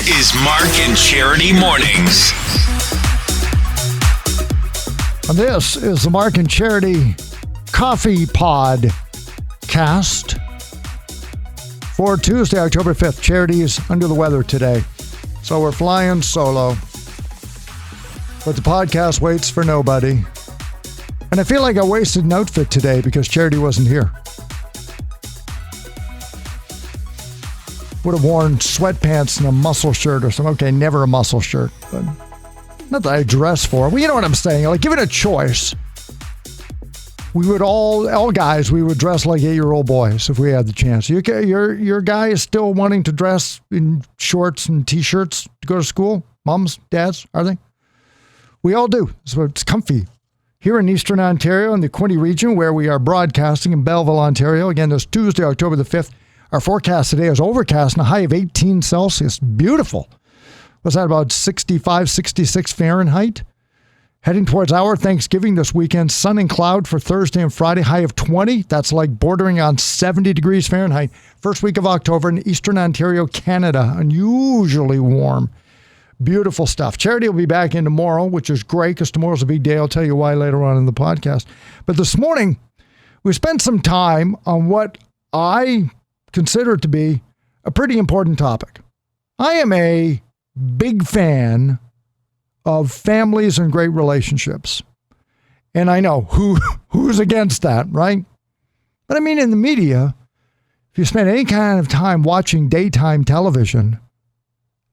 is Mark and Charity Mornings. And this is the Mark and Charity Coffee Podcast for Tuesday, October 5th. Charity is under the weather today, so we're flying solo. But the podcast waits for nobody. And I feel like I wasted an outfit today because Charity wasn't here. Would have worn sweatpants and a muscle shirt or something. Okay, never a muscle shirt, but not that I dress for. Well, you know what I'm saying? Like, given a choice, we would all guys, we would dress like 8-year-old boys if we had the chance. Your guy is still wanting to dress in shorts and t-shirts to go to school? Moms, dads, are they? We all do. So it's comfy. Here in Eastern Ontario, in the Quinte region, where we are broadcasting in Belleville, Ontario. Again, this Tuesday, October the 5th. Our forecast today is overcast and a high of 18 Celsius. Beautiful. Was that about 65, 66 Fahrenheit? Heading towards our Thanksgiving this weekend. Sun and cloud for Thursday and Friday. High of 20. That's like bordering on 70 degrees Fahrenheit. First week of October in Eastern Ontario, Canada. Unusually warm. Beautiful stuff. Charity will be back in tomorrow, which is great because tomorrow's a big day. I'll tell you why later on in the podcast. But this morning, we spent some time on what I consider to be a pretty important topic. I am a big fan of families and great relationships. And I know who's against that, right? But I mean, in the media, if you spend any kind of time watching daytime television,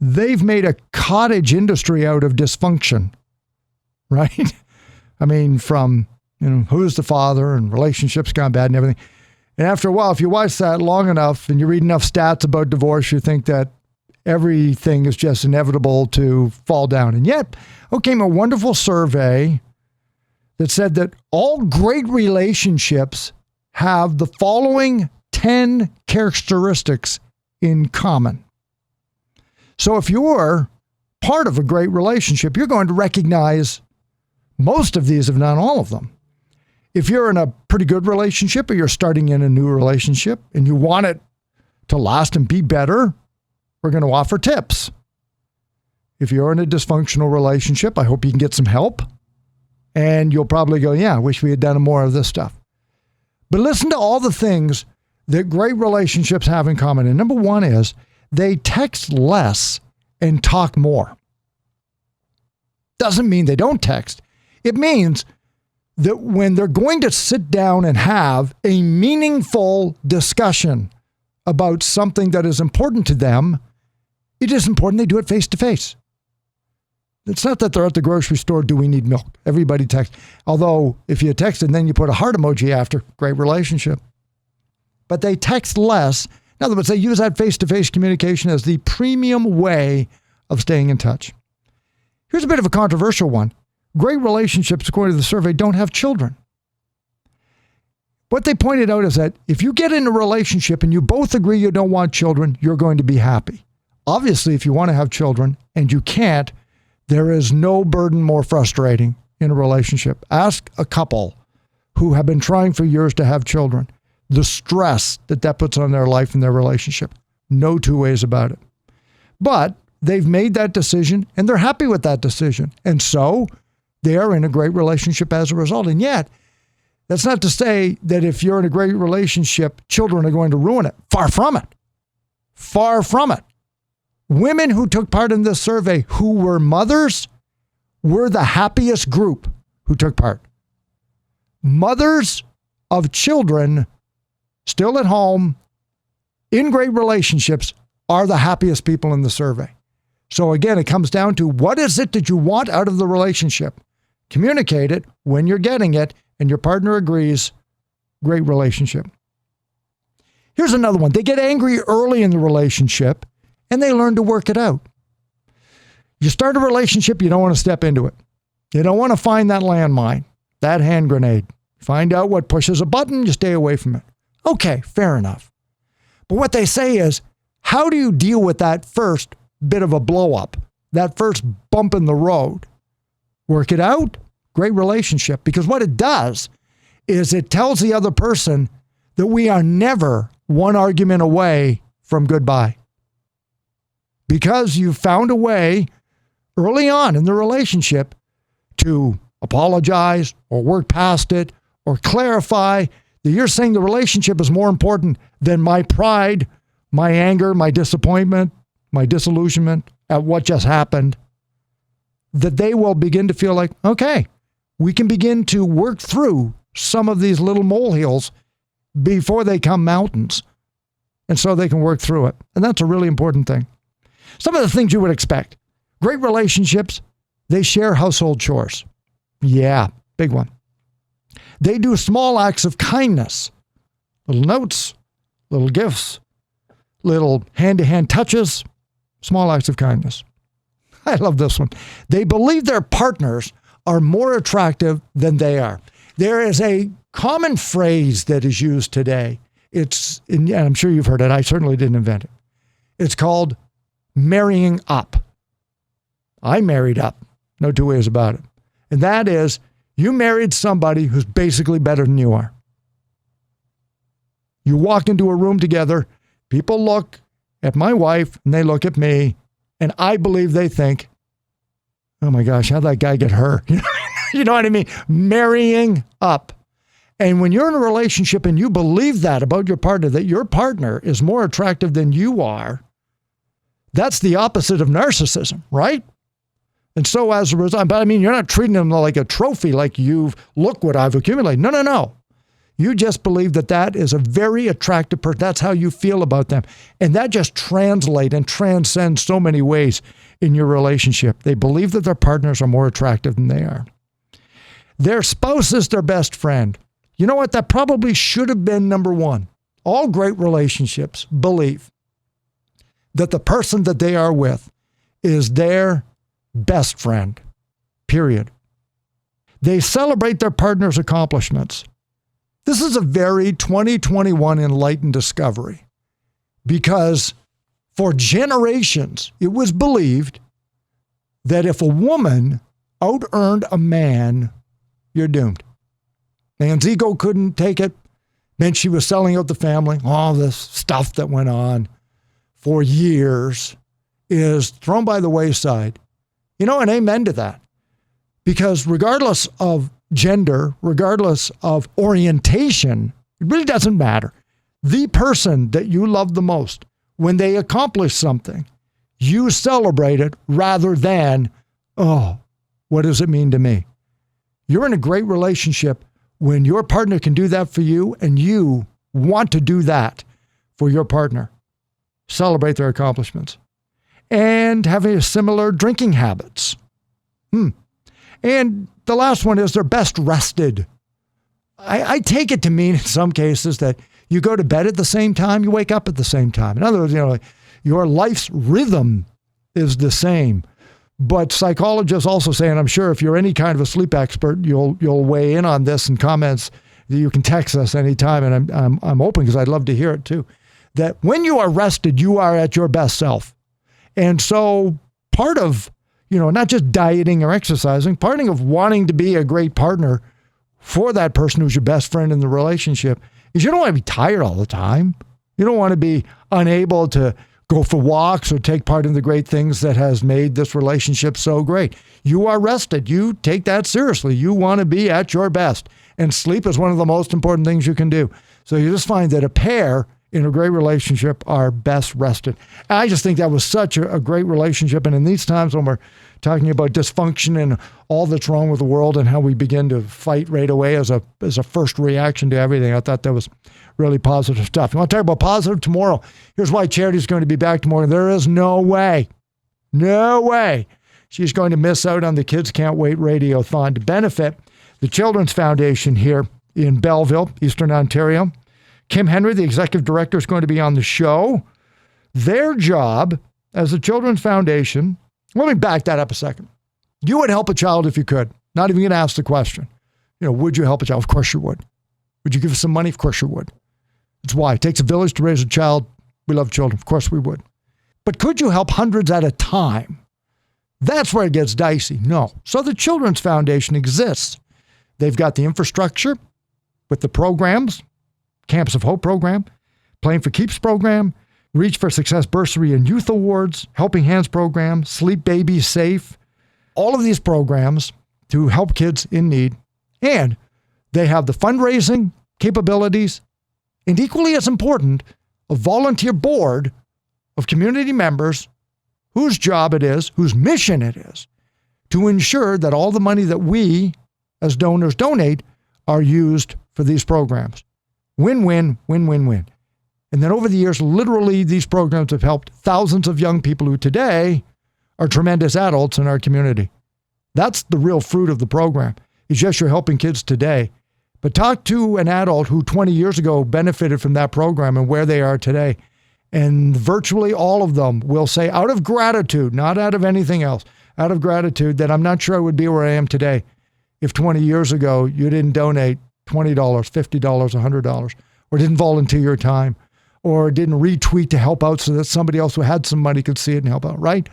they've made a cottage industry out of dysfunction, right? I mean, from, who's the father and relationships gone bad and everything. And after a while, if you watch that long enough and you read enough stats about divorce, you think that everything is just inevitable to fall down. And yet, out came a wonderful survey that said that all great relationships have the following 10 characteristics in common. So if you're part of a great relationship, you're going to recognize most of these, if not all of them. If you're in a pretty good relationship or you're starting in a new relationship and you want it to last and be better, we're going to offer tips. If you're in a dysfunctional relationship, I hope you can get some help. And you'll probably go, yeah, I wish we had done more of this stuff. But listen to all the things that great relationships have in common. And number one is they text less and talk more. Doesn't mean they don't text. It means that when they're going to sit down and have a meaningful discussion about something that is important to them, it is important they do it face to face. It's not that they're at the grocery store, do we need milk? Everybody texts. Although if you text and then you put a heart emoji after, great relationship. But they text less. In other words, they use that face-to-face communication as the premium way of staying in touch. Here's a bit of a controversial one. Great relationships, according to the survey, don't have children. What they pointed out is that if you get in a relationship and you both agree you don't want children, you're going to be happy. Obviously, if you want to have children and you can't, there is no burden more frustrating in a relationship. Ask a couple who have been trying for years to have children, the stress that puts on their life and their relationship. No two ways about it. But they've made that decision and they're happy with that decision. And so they are in a great relationship as a result. And yet, that's not to say that if you're in a great relationship, children are going to ruin it. Far from it. Far from it. Women who took part in this survey who were mothers were the happiest group who took part. Mothers of children still at home in great relationships are the happiest people in the survey. So again, it comes down to what is it that you want out of the relationship? Communicate it when you're getting it and your partner agrees. Great relationship. Here's another one. They get angry early in the relationship and they learn to work it out. You start a relationship, you don't want to step into it. You don't want to find that landmine, that hand grenade. Find out what pushes a button, you stay away from it. Okay, fair enough. But what they say is, how do you deal with that first bit of a blow up, that first bump in the road? Work it out, great relationship. Because what it does is it tells the other person that we are never one argument away from goodbye. because you found a way early on in the relationship to apologize or work past it or clarify that you're saying the relationship is more important than my pride, my anger, my disappointment, my disillusionment at what just happened, that they will begin to feel like, okay, we can begin to work through some of these little molehills before they come mountains. And so they can work through it. And that's a really important thing. Some of the things you would expect. Great relationships, they share household chores. Yeah, big one. They do small acts of kindness. Little notes, little gifts, little hand-to-hand touches, small acts of kindness. I love this one. They believe their partners are more attractive than they are. There is a common phrase that is used today. And I'm sure you've heard it. I certainly didn't invent it. It's called marrying up. I married up. No two ways about it. And that is, you married somebody who's basically better than you are. You walk into a room together, people look at my wife and they look at me, and I believe they think, oh my gosh, how'd that guy get her? You know what I mean? Marrying up. And when you're in a relationship and you believe that about your partner, that your partner is more attractive than you are, that's the opposite of narcissism, right? And so as a result, but I mean, you're not treating them like a trophy, like look what I've accumulated. No. You just believe that that is a very attractive person. That's how you feel about them. And that just translates and transcends so many ways in your relationship. They believe that their partners are more attractive than they are. Their spouse is their best friend. You know what? That probably should have been number one. All great relationships believe that the person that they are with is their best friend, period. They celebrate their partner's accomplishments. This is a very 2021 enlightened discovery because for generations, it was believed that if a woman out-earned a man, you're doomed. Man's ego couldn't take it. Meant she was selling out the family. All this stuff that went on for years is thrown by the wayside. You know, and amen to that. Because regardless of gender, regardless of orientation, it really doesn't matter. The person that you love the most, when they accomplish something, you celebrate it rather than, oh, what does it mean to me? You're in a great relationship when your partner can do that for you and you want to do that for your partner. Celebrate their accomplishments. And having similar drinking habits. And the last one is they're best rested. I take it to mean in some cases that you go to bed at the same time, you wake up at the same time. In other words, your life's rhythm is the same. But psychologists also say, and I'm sure if you're any kind of a sleep expert, you'll weigh in on this in comments. You can text us anytime, and I'm open because I'd love to hear it too. That when you are rested, you are at your best self. And so part of, not just dieting or exercising, part of wanting to be a great partner for that person who's your best friend in the relationship is you don't want to be tired all the time. You don't want to be unable to go for walks or take part in the great things that has made this relationship so great. You are rested. You take that seriously. You want to be at your best. And sleep is one of the most important things you can do. So you just find that a pair in a great relationship are best rested. And I just think that was such a great relationship. And in these times when we're talking about dysfunction and all that's wrong with the world and how we begin to fight right away as a first reaction to everything, I thought that was really positive stuff. You want to talk about positive tomorrow? Here's why Charity's going to be back tomorrow. There is no way she's going to miss out on the Kids Can't-Wait Radio-a-thon to benefit the Children's Foundation here in Belleville, Eastern Ontario. Kim Henry, the executive director, is going to be on the show. Their job as a Children's Foundation, let me back that up a second. You would help a child if you could. Not even going to ask the question. Would you help a child? Of course you would. Would you give us some money? Of course you would. It's why. It takes a village to raise a child. We love children. Of course we would. But could you help hundreds at a time? That's where it gets dicey. No. So the Children's Foundation exists. They've got the infrastructure with the programs, Campus of Hope program, Playing for Keeps program. Reach for Success Bursary and Youth Awards, Helping Hands program, Sleep Babies Safe, all of these programs to help kids in need. And they have the fundraising capabilities and, equally as important, a volunteer board of community members whose job it is, whose mission it is, to ensure that all the money that we as donors donate are used for these programs. Win-win, win-win-win. And then over the years, literally, these programs have helped thousands of young people who today are tremendous adults in our community. That's the real fruit of the program. It's just you're helping kids today. But talk to an adult who 20 years ago benefited from that program and where they are today. And virtually all of them will say, out of gratitude, not out of anything else, out of gratitude, that I'm not sure I would be where I am today if 20 years ago you didn't donate $20, $50, $100, or didn't volunteer your time, or didn't retweet to help out so that somebody else who had some money could see it and help out, right?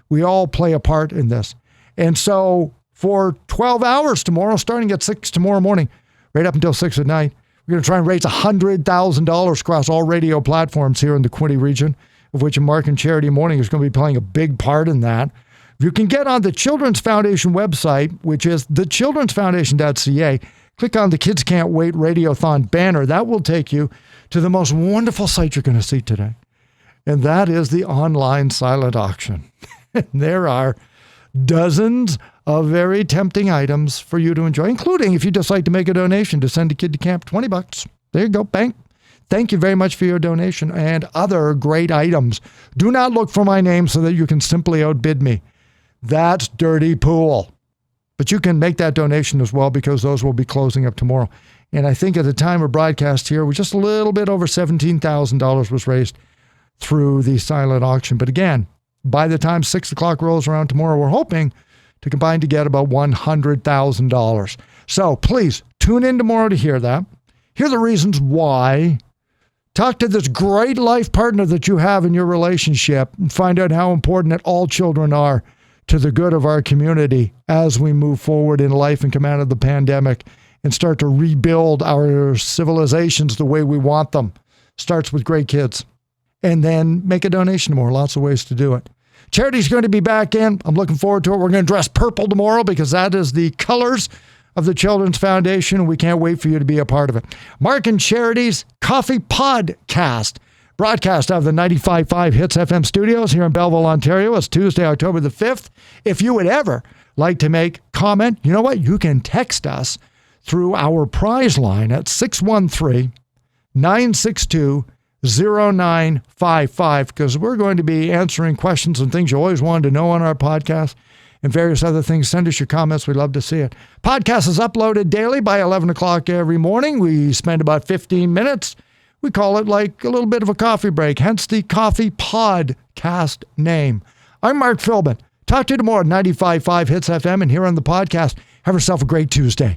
We all play a part in this. And so for 12 hours tomorrow, starting at 6 tomorrow morning, right up until 6 at night, we're going to try and raise $100,000 across all radio platforms here in the Quinte region, of which Mark and Charity Morning is going to be playing a big part in that. You can get on the Children's Foundation website, which is thechildrensfoundation.ca. Click on the Kids Can't-Wait Radio-a-thon banner. That will take you to the most wonderful site you're going to see today. And that is the online silent auction. There are dozens of very tempting items for you to enjoy, including if you decide to make a donation to send a kid to camp, $20. There you go, bang. Thank you very much for your donation and other great items. Do not look for my name so that you can simply outbid me. That's dirty pool. But you can make that donation as well because those will be closing up tomorrow. And I think at the time of broadcast here, just a little bit over $17,000 was raised through the silent auction. But again, by the time 6 o'clock rolls around tomorrow, we're hoping to combine to get about $100,000. So please tune in tomorrow to hear that. Hear the reasons why. Talk to this great life partner that you have in your relationship and find out how important that all children are to the good of our community as we move forward in life and come out of the pandemic and start to rebuild our civilizations the way we want them. Starts with great kids. And then make a donation tomorrow. Lots of ways to do it. Charity's going to be back in. I'm looking forward to it. We're going to dress purple tomorrow because that is the colors of the Children's Foundation, and we can't wait for you to be a part of it. Mark and Charity's Coffee Podcast, broadcast out of the 95.5 Hits FM studios here in Belleville, Ontario. It's Tuesday, October the 5th. If you would ever like to make comment, you know what? You can text us through our prize line at 613-962-0955 because we're going to be answering questions and things you always wanted to know on our podcast and various other things. Send us your comments. We'd love to see it. Podcast is uploaded daily by 11 o'clock every morning. We spend about 15 minutes. We call it like a little bit of a coffee break, hence the Coffee Podcast name. I'm Mark Philbin. Talk to you tomorrow at 95.5 Hits FM and here on the podcast. Have yourself a great Tuesday.